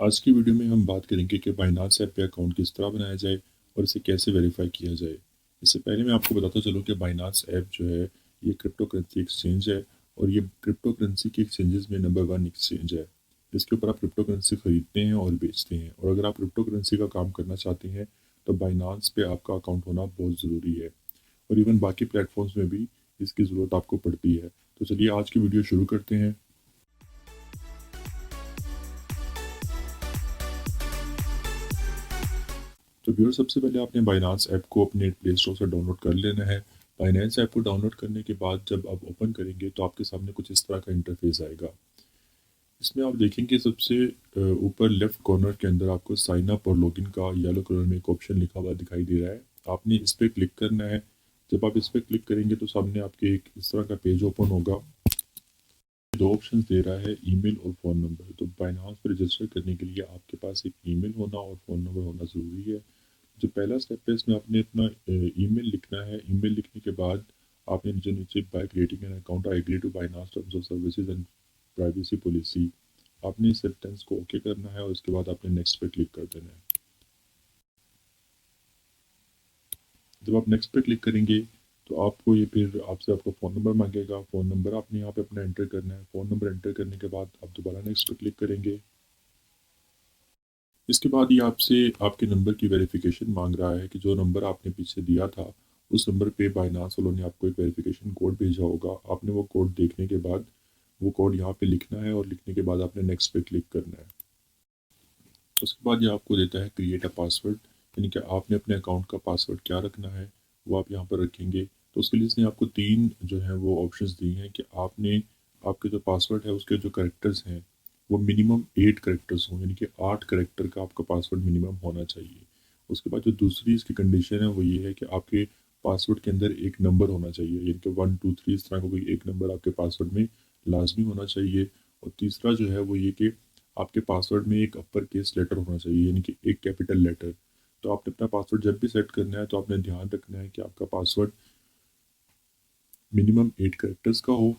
आज की वीडियो में हम बात करेंगे कि बाइनांस ऐप पे अकाउंट किस तरह बनाया जाए और इसे कैसे वेरीफाई किया जाए। इससे पहले मैं आपको बताता चलूँ कि बाइनांस ऐप जो है ये क्रिप्टो करेंसी एक्सचेंज है और ये क्रिप्टो करेंसी के एक्सचेंजेस में नंबर 1 एक्सचेंज है। इसके ऊपर आप क्रिप्टो करेंसी खरीदते हैं और बेचते हैं, और अगर आप क्रिप्टो करेंसी का काम करना चाहते हैं तो बाइनांस पे आपका अकाउंट होना बहुत ज़रूरी है, और इवन बाकी प्लेटफॉर्म्स में भी इसकी ज़रूरत आपको पड़ती है। तो चलिए आज की वीडियो शुरू करते हैं। तो व्यूअर, सबसे पहले आपने बाइनांस ऐप को अपने प्ले स्टोर से डाउनलोड कर लेना है। बाइनांस ऐप को डाउनलोड करने के बाद जब आप ओपन करेंगे तो आपके सामने कुछ इस तरह का इंटरफेस आएगा। इसमें आप देखेंगे सबसे ऊपर लेफ्ट कॉर्नर के अंदर आपको साइन अप और लॉगिन का येलो कलर में एक ऑप्शन लिखा हुआ दिखाई दे रहा है। आपने इस पर क्लिक करना है। जब आप इस पर क्लिक करेंगे तो सामने आपके एक इस तरह का पेज ओपन होगा। दो ऑप्शन दे रहा है, ईमेल और फ़ोन नंबर। तो बाइनांस पर रजिस्टर करने के लिए आपके पास एक ईमेल होना और फ़ोन नंबर होना ज़रूरी है। जो पहला स्टेप है इसमें आपने अपना ईमेल लिखना है। ईमेल लिखने के बाद आपने जो नीचे by creating an account I agree to Binance terms of services and privacy policy, आपने इस सेंटेंस को ओके करना है और उसके बाद आपने नेक्स्ट पे क्लिक कर देना है। जब आप नेक्स्ट पे क्लिक करेंगे तो आपको ये फिर आपसे आपका फ़ोन नंबर मांगेगा। फ़ोन नंबर आपने यहाँ पे अपना एंटर करना है। फ़ोन नंबर एंटर करने के बाद आप दोबारा नेक्स्ट पे क्लिक करेंगे। इसके बाद ये आपसे आपके नंबर की वेरिफिकेशन मांग रहा है कि जो नंबर आपने पीछे दिया था उस नंबर पे बाइनांस वालों ने आपको एक वेरिफिकेशन कोड भेजा होगा। आपने वो कोड देखने के बाद वो कोड यहाँ पे लिखना है, और लिखने के बाद आपने नेक्स्ट पे क्लिक करना है। उसके बाद ये आपको देता है क्रिएट अ पासवर्ड, यानी कि आपने अपने अकाउंट का पासवर्ड क्या रखना है वो आप यहाँ पर रखेंगे। तो उसके लिए इसने आपको तीन जो है वो ऑप्शंस दी हैं कि आपने आपके जो पासवर्ड है उसके जो करेक्टर्स हैं वो मिनिमम 8 करेक्टर्स हों, यानी कि 8 करेक्टर का आपका पासवर्ड मिनिमम होना चाहिए। उसके बाद जो दूसरी इसकी कंडीशन है वो ये है कि आपके पासवर्ड के अंदर एक नंबर होना चाहिए, यानी कि 1 2 3 इस तरह का कोई एक नंबर आपके पासवर्ड में लाजमी होना चाहिए। और तीसरा जो है वो ये कि आपके पासवर्ड में एक अपर केस लेटर होना चाहिए, यानी कि एक कैपिटल लेटर। तो आपने अपना पासवर्ड जब भी सेट करना है तो आपने ध्यान रखना है कि आपका पासवर्ड मिनिमम 8 करेक्टर्स का हो,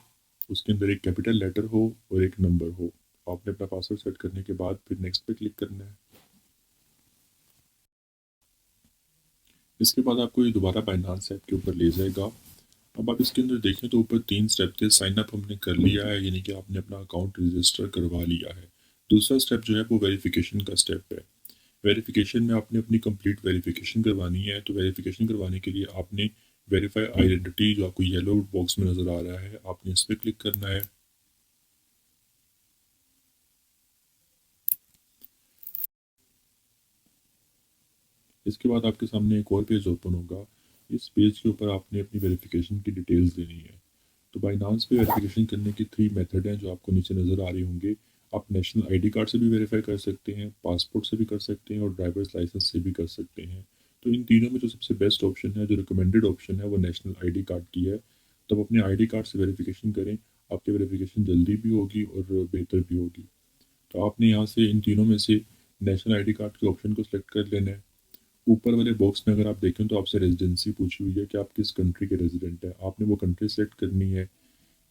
उसके अंदर एक कैपिटल लेटर हो और एक नंबर हो। आपने अपना पासवर्ड सेट करने के बाद फिर नेक्स्ट पे क्लिक करना है। इसके बाद आपको ये दोबारा बाइनांस ऐप के ऊपर ले जाएगा। अब आप इसके अंदर देखें तो ऊपर 3 स्टेप थे। साइन अप हमने कर लिया है, यानी कि आपने अपना अकाउंट रजिस्टर करवा लिया है। दूसरा स्टेप जो है वो वेरिफिकेशन का स्टेप है। वेरिफिकेशन में आपने अपनी कंप्लीट वेरिफिकेशन करवानी है। तो वेरिफिकेशन करवाने के लिए आपने वेरीफाई आइडेंटिटी, जो आपको येलो बॉक्स में नज़र आ रहा है, आपने इस पर क्लिक करना है। इसके बाद आपके सामने एक और पेज ओपन होगा। इस पेज के ऊपर आपने अपनी वेरिफिकेशन की डिटेल्स देनी है। तो बाइनांस पे वेरिफिकेशन करने की 3 मेथड हैं जो आपको नीचे नज़र आ रही होंगे। आप नेशनल आईडी कार्ड से भी वेरीफाई कर सकते हैं, पासपोर्ट से भी कर सकते हैं और ड्राइवर्स लाइसेंस से भी कर सकते हैं। तो इन तीनों में जो सबसे बेस्ट ऑप्शन है, जो रिकमेंडेड ऑप्शन है, वो नेशनल आईडी कार्ड की है। तो आप अपने आईडी कार्ड से वेरिफिकेशन करें, आपकी वेरिफिकेशन जल्दी भी होगी और बेहतर भी होगी। तो आपने यहाँ से इन तीनों में से नेशनल आईडी कार्ड के ऑप्शन को सिलेक्ट कर लेना है। ऊपर वाले बॉक्स में अगर आप देखें तो आपसे रेजिडेंसी पूछी हुई है कि आप किस कंट्री के रेजिडेंट हैं, आपने वो कंट्री सेलेक्ट करनी है।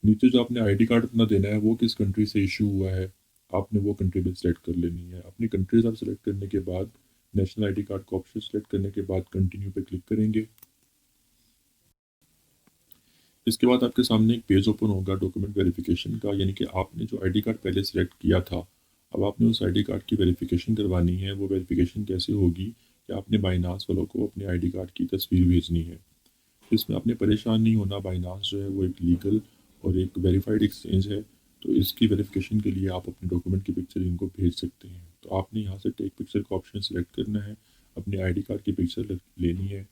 नीचे जो आपने आईडी कार्ड अपना देना है वो किस कंट्री से इशू हुआ है, आपने वो कंट्री भी सिलेक्ट कर लेनी है। अपनी कंट्रीज आप सिलेक्ट करने के बाद नेशनल आईडी कार्ड का ऑप्शन सिलेक्ट करने के बाद कंटिन्यू पे क्लिक करेंगे। इसके बाद आपके सामने एक पेज ओपन होगा डॉक्यूमेंट वेरिफिकेशन का, यानी कि आपने जो आईडी कार्ड पहले सिलेक्ट किया था, अब आपने उस आईडी कार्ड की वेरिफिकेशन करवानी है। वो वेरिफिकेशन कैसे होगी कि आपने बाइनांस वालों को अपने आईडी कार्ड की तस्वीर भेजनी है। इसमें आपने परेशान नहीं होना। बाइनांस जो है वो एक लीगल और एक वेरीफाइड एक्सचेंज है, तो इसकी वेरिफिकेशन के लिए आप अपने डॉक्यूमेंट की पिक्चर इनको भेज सकते हैं। तो आपने यहाँ से टेक पिक्चर का ऑप्शन सेलेक्ट करना है, अपने आईडी कार्ड की पिक्चर लेनी है,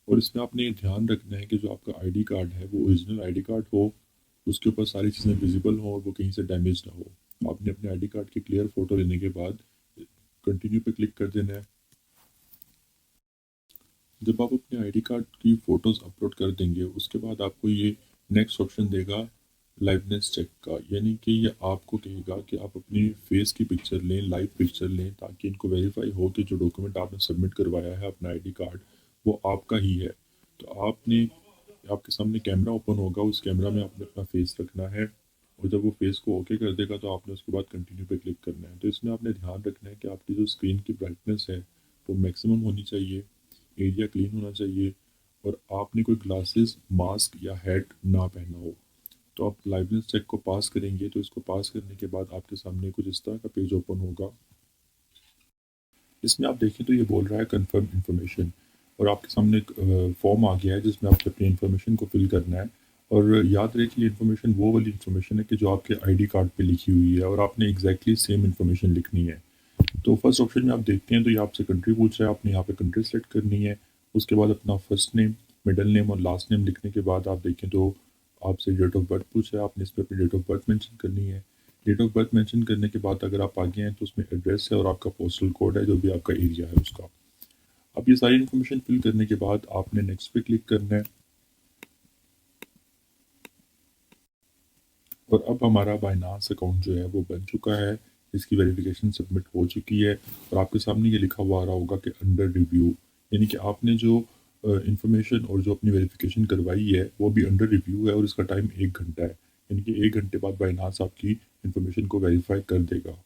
और इसमें आपने ये ध्यान रखना है कि जो आपका आईडी कार्ड है वो ओरिजिनल आईडी कार्ड हो, उसके ऊपर सारी चीज़ें विजिबल हो और वो कहीं से डैमेज ना हो। आपने अपने आईडी कार्ड की क्लियर फ़ोटो लेने के बाद कंटिन्यू पे क्लिक कर देना है। जब आप अपने आईडी कार्ड की फ़ोटोज़ अपलोड कर देंगे उसके बाद आपको ये नेक्स्ट ऑप्शन देगा लाइवनेस चेक का, यानी कि ये आपको कहेगा कि आप अपनी फेस की पिक्चर लें, लाइव पिक्चर लें, ताकि इनको वेरीफाई हो कि जो डॉक्यूमेंट आपने सबमिट करवाया है अपना आईडी कार्ड वो आपका ही है। तो आपने आपके सामने कैमरा ओपन होगा, उस कैमरा में आपने अपना फेस रखना है। और जब वो फेस को ओके कर देगा तो आपने उसके बाद कंटिन्यू पे क्लिक करना है। तो इसमें आपने ध्यान रखना है कि आपकी जो स्क्रीन की ब्राइटनेस है वो मैक्सिमम होनी चाहिए, एरिया क्लीन होना चाहिए, और आपने कोई ग्लासेस, मास्क या हैट ना पहना हो। तो आप लाइवनेस चेक को पास करेंगे, तो इसको पास करने के बाद आपके सामने कुछ इस तरह का पेज ओपन होगा। इसमें आप देखें तो ये बोल रहा है कंफर्म इन्फॉर्मेशन, और आपके सामने एक फॉर्म आ गया है जिसमें आपको अपनी इन्फॉर्मेशन को फिल करना है। और याद रहे कि ये इन्फॉर्मेशन वो वाली इन्फॉर्मेशन है कि जो आपके आईडी कार्ड पे लिखी हुई है, और आपने एग्जैक्टली सेम इन्फॉर्मेशन लिखनी है। तो फर्स्ट ऑप्शन में आप देखते हैं तो ये आपसे कंट्री पूछ रहा है, आपने यहाँ पे कंट्री सेलेक्ट करनी है। उसके बाद अपना फर्स्ट नेम, मिडिल नेम और लास्ट नेम लिखने के बाद आप देखें तो आपसे डेट ऑफ बर्थ पूछ रहा है, आपने इस पर अपनी डेट ऑफ बर्थ मेंशन करनी है। डेट ऑफ बर्थ मेंशन करने के बाद अगर आप आगे हैं तो उसमें एड्रेस है और आपका पोस्टल कोड है जो भी आपका एरिया है उसका। अब ये सारी इन्फॉर्मेशन फिल करने के बाद आपने नेक्स्ट पे क्लिक करना है, और अब हमारा बाइनांस अकाउंट जो है वो बन चुका है। इसकी वेरिफिकेशन सबमिट हो चुकी है, और आपके सामने ये लिखा हुआ आ रहा होगा कि अंडर रिव्यू, यानी कि आपने जो इंफॉर्मेशन और जो अपनी वेरिफिकेशन करवाई है वो भी अंडर रिव्यू है, और इसका टाइम 1 घंटा है। यानी कि 1 घंटे बाद बाइनांस आपकी इंफॉर्मेशन को वेरीफाई कर देगा।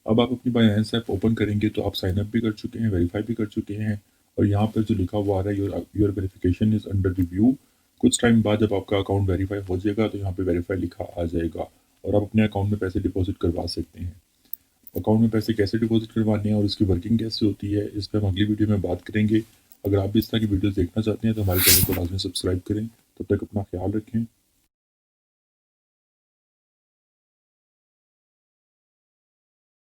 अब आप अपनी बाइनेंस ऐप ओपन करेंगे तो आप साइन अप भी कर चुके हैं, वेरीफाई भी कर चुके हैं, और यहाँ पर जो लिखा हुआ आ रहा है your verification is under review. कुछ टाइम बाद जब आपका अकाउंट वेरीफाई हो जाएगा तो यहाँ पे वेरीफाई लिखा आ जाएगा, और आप अपने अकाउंट में पैसे डिपॉजिट करवा सकते हैं। अकाउंट में पैसे कैसे डिपॉजिट करवाने हैं और उसकी वर्किंग कैसे होती है, इस पर हम अगली वीडियो में बात करेंगे। अगर आप भी इस तरह की वीडियोज़ देखना चाहते हैं तो हमारे चैनल को लाजमी सब्सक्राइब करें। तब तक अपना ख्याल रखें।